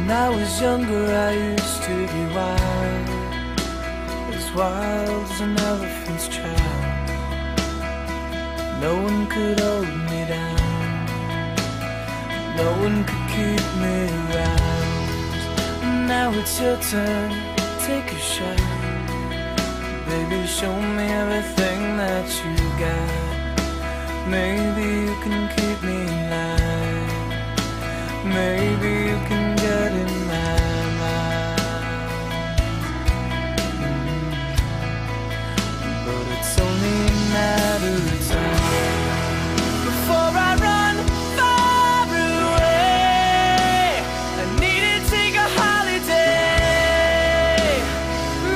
When I was younger I used to be wild as an elephant's child. No one could hold me down, no one could keep me around. Now it's your turn, take a shot. Baby, show me everything that you got. Maybe you can keep me in line. Maybe you can get in my mind. But it's only a matter of time before I run far away. I need to take a holiday.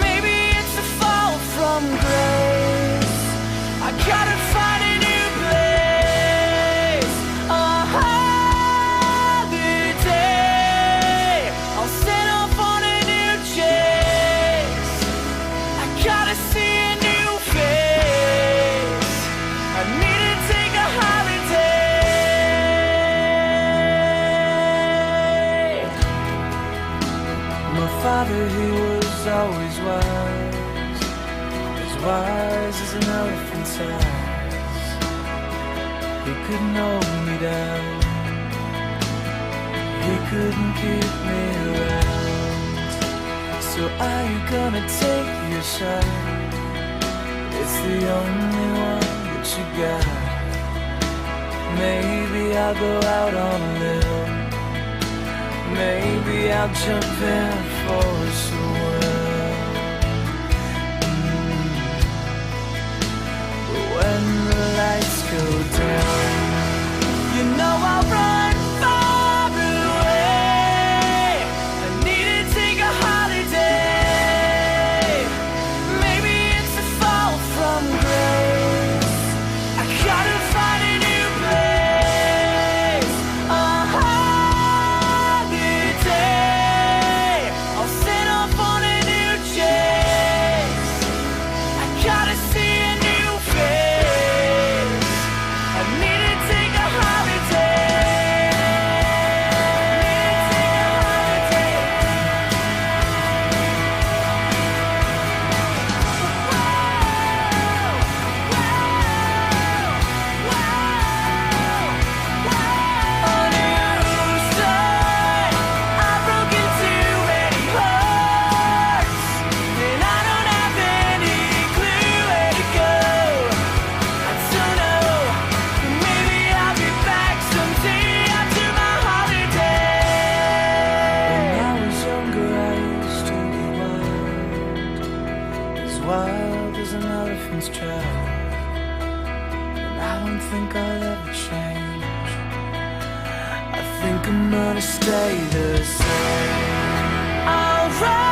Maybe it's a fall from grace. I gotta find a new place. A holiday. I'll set off on a new chase. I gotta see a new face. I need to take a holiday. My father, he was always wise, as wise as an elephant's eyes. He couldn't hold me down, he couldn't keep me around. So are you gonna take your shot? It's the only one that you got. Maybe I'll go out on a limb. Maybe I'll jump in for a swim. But when the lights go down, you know I'll run far away. I need to take a holiday. Maybe it's a fall from grace. I gotta find a new place. A holiday. I'll set off on a new chase. I gotta see a new face. I need to take a wild as an elephant's child. And I don't think I'll ever change. I think I'm gonna stay the same. I'll run